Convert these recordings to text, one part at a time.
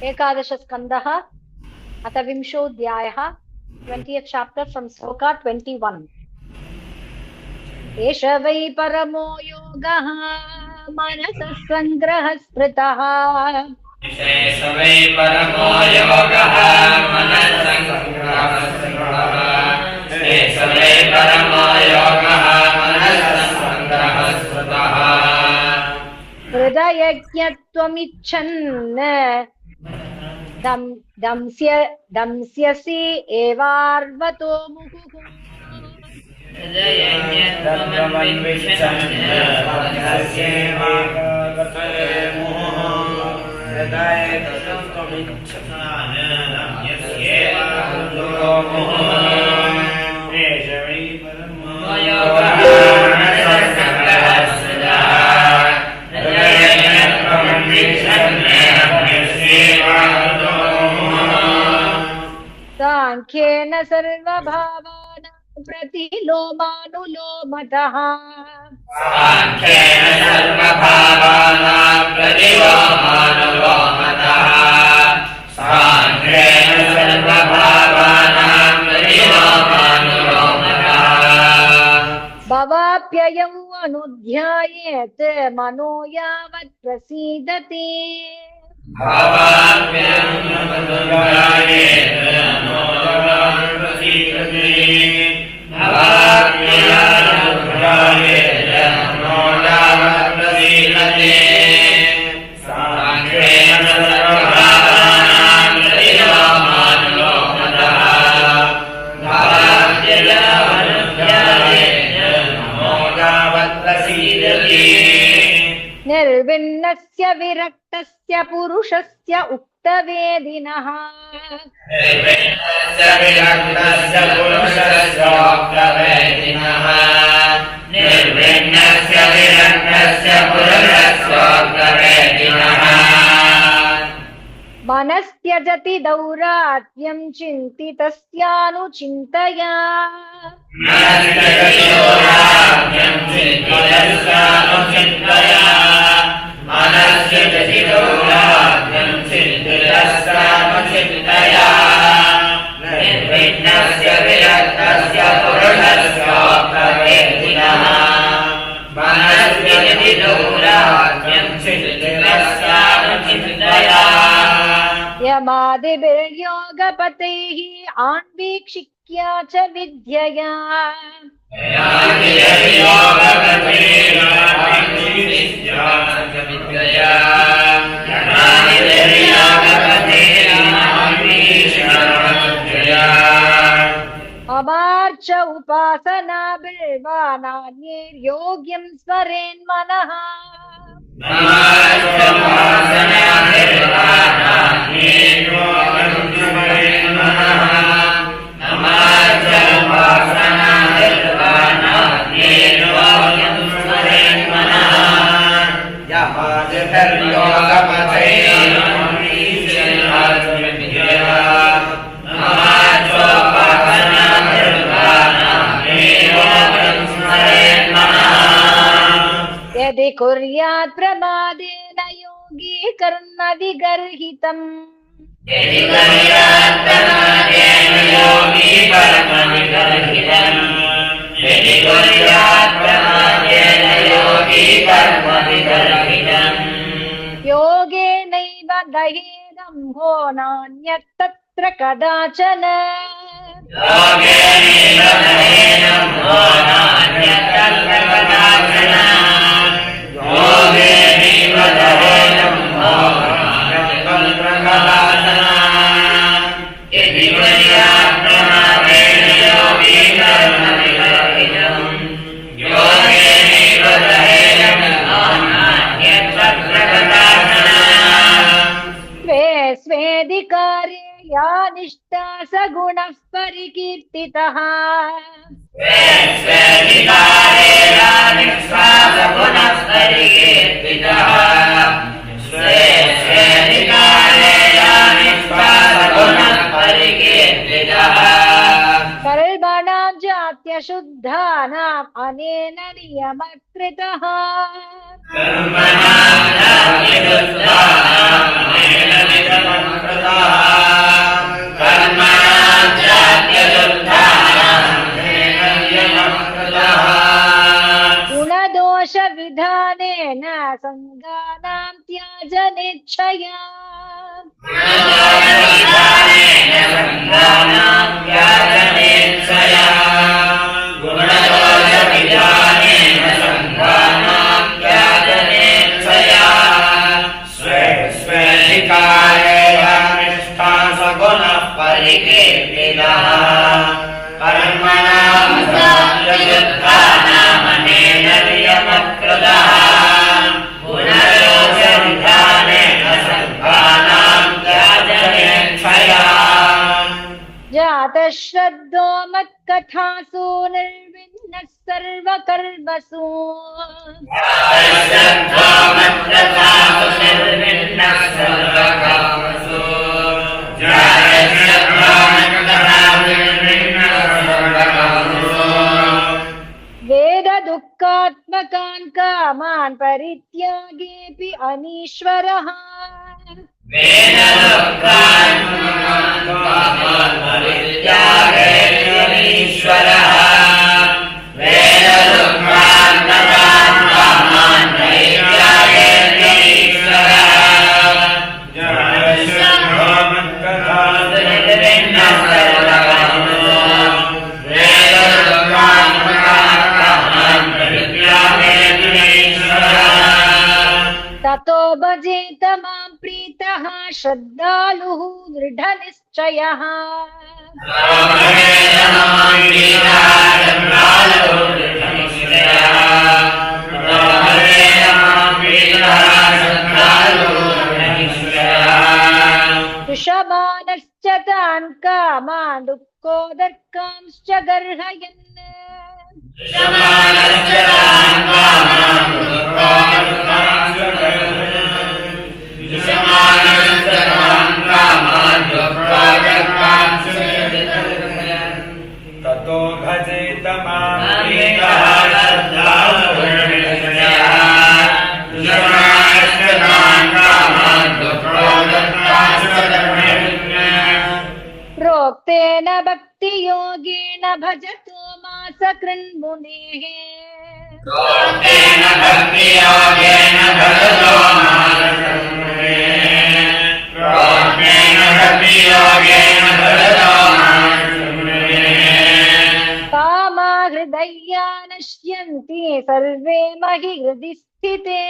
एकादश स्कंदः अथ विंशोऽध्यायः 20th chapter from shloka 21. एष वै परमो योगः मनसः सङ्ग्रहः स्मृतः एष वै परमो योगः मनसः सङ्ग्रहः स्मृतः एष वै परमो योगः मनसः सङ्ग्रहः स्मृतः हृदयज्ञत्वमिच्छन् दंस्यसि एवार्वतो मुहुः सांख्येन सर्वभावानां प्रतिलोमानुलोमतः सांख्येन सर्वभावानां प्रतिलोमानुलोमतः सांख्येन सर्वभावानां प्रतिलोमानुलोमतः भवाप्ययौ अनुध्यायेत् मनो यावत् प्रसीदति निर्विण्णस्य विरक्तस्य पुरुषस्य उक्तवेदिनः निर्विण्णस्य विरक्तस्य पुरुषस्य उक्तवेदिनः निर्विण्णस्य विरक्तस्य पुरुषस्य उक्तवेदिनः मनस्त्यजति दौरात्म्यं चिन्तितस्यानुचिन्तया मनस्त्यजति दौरात्म्यं चिन्तितस्यानुचिन्तया मनस्त्यजति दौरात्म्यं चिन्तितस्यानुचिन्तया निर्विण्णस्य विरक्तस्य पुरुषस्य उक्तवेदिनः मनस्त्यजति दौरात्म्यं चिन्तितस्यानुचिन्तया यमादिभिर्योगपतैः आन्वीक्षिक्या च विद्यया अमार्च उपासना बिल्वानान्यैर्योग्यं स्मरेन्मनः यदि कुर्यात् प्रमादेन योगी कर्म विगर्हितम् यदि कुर्यात् प्रमादेन योगी कर्म विगर्हितम् यदि कुर्यात् प्रमादेन योगी कर्म विगर्हितम् योगेनैव दहेदम्भो नान्यत् तत्र कदाचन योगेनैव दहेदम्भो नान्यत् तत्र कदाचन योगेनैव दहेदम्भो नान्यत् तत्र कदाचन यदि कुर्यात् प्रमादेन योगी कर्म विगर्हितम् योगेनैव दहेदम्भो नान्यत् तत्र कदाचन स्वे स्वेधिकारे या निष्ठा सगुणः परिकीर्तितः कर्मणां जात्यशु विरुद्धानाम् अनेन नियमकृतः गुणदोषविधानेन सङ्गानां त्याजनेच्छया जातश्रद्धो मत्कथासु निर्विन्नः सर्वकर्मसु वेददुःखात्मकान् कामान् परित्यागेऽपि अनीश्वरः ततो भजेत मां प्रीतः श्रद्धालुः दृढनिश्चयः सुषमानश्च तान् कामान् दुःखोदर्कांश्च गर्हयन् ततो भजेत मां प्रीतः प्रोक्तेन भक्तियोगेन भजतो मास कृन्मुनेः कामा हृदया नश्यन्ति सर्वे महि हृदि स्थिते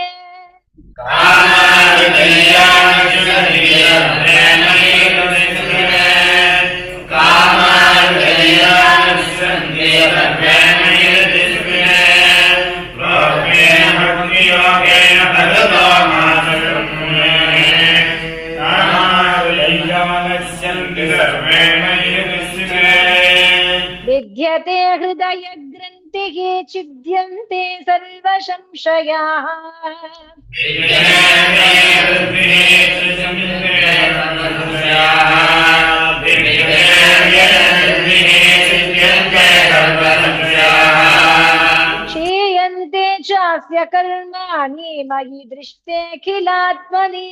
विद्यते हृदय ग्रन्थिः छिद्यन्ते सर्वसंशयाः क्षीयन्ते चास्य कर्माणि मयि दृष्टेऽखिलात्मनि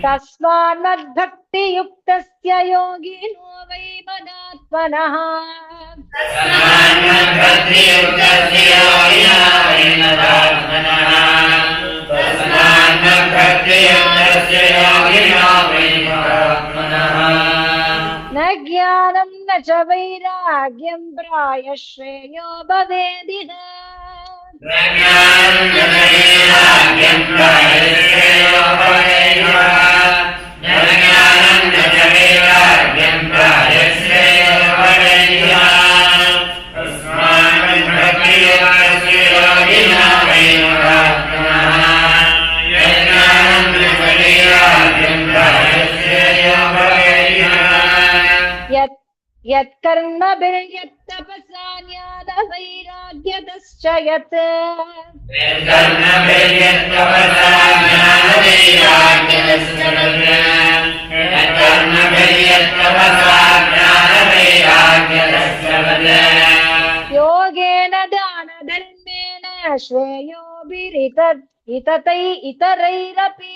तस्मान्मद्भक्तियुक्तस्य योगिनो वै मदात्मनः न ज्ञानं न च वैराग्यं प्रायश्रेयो भवेदिह Yajna यत्कर्मभिर्यत्तपसा ज्ञानवैराग्यतश्च यत् योगेन दानधर्मेण इतरैरपि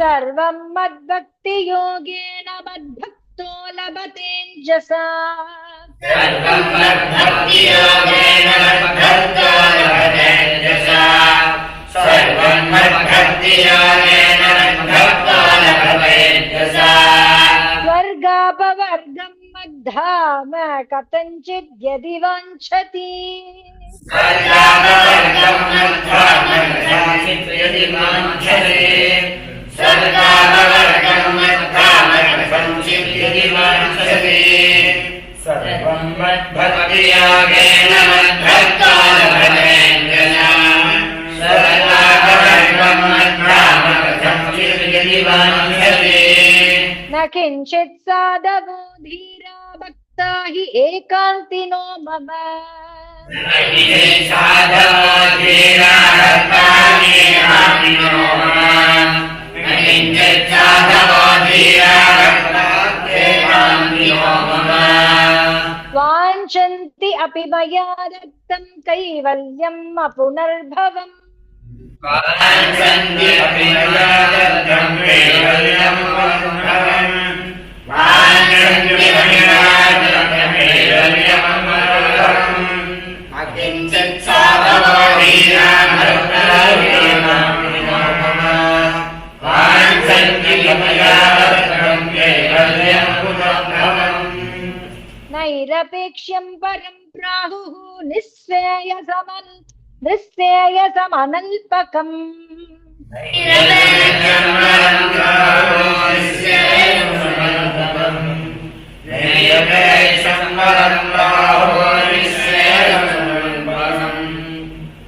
सर्वं मद्भक्ति योगेन मद्भक्तो लभतेऽञ्जसा स्वर्गापवर्गं मद्धाम कथञ्चित् यदि वाञ्छति सर्वं मद्भक्तियोगेन मद्भक्तो लभतेऽञ्जसा सर्वापवर्गं मद्धाम कथञ्चित् यदि वाञ्छति न किञ्चित् साधवो धीरा भक्ता हि एकान्तिनो मम वाञ्छन्ति अपि मया दत्तं कैवल्यम् अपुनर्भवम् नैरपेक्ष्यं परं प्राहुः निःश्रेयसमनल्पकम्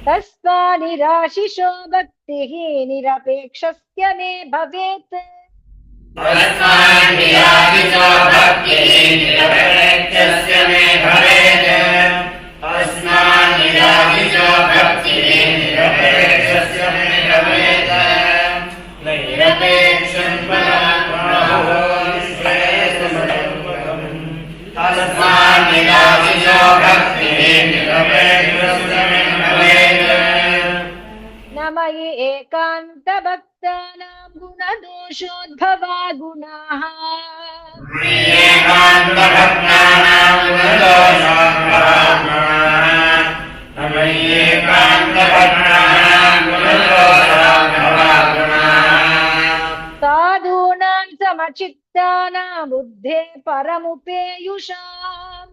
तस्मा निराशिषो भक्तिः निरपेक्षस्य मे भवेत् न मयि एकान्तभक्तानां गुणदोषोद्भवा गुणाः साधूनां समचित्तानां बुद्धे परमुपेयुषाम्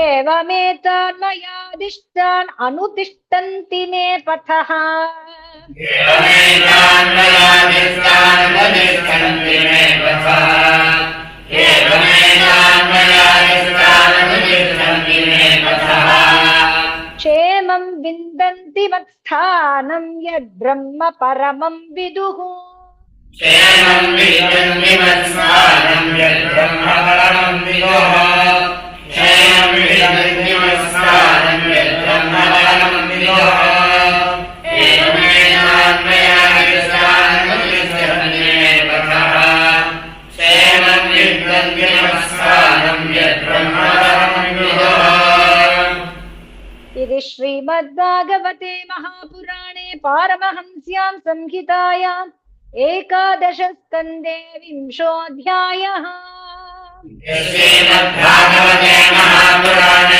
एवमेतान्मयादिष्टान् अनुतिष्ठन्ति मे पथः क्षेमं विन्दन्ति मत्स्थानं यद्ब्रह्म परमं विदुः इति श्रीमद्भागवते महापुराणे पारमहंस्यां संहितायाम् 11 स्कन्धे 20 अध्यायः। श्रीमद्भागवते महापुराणे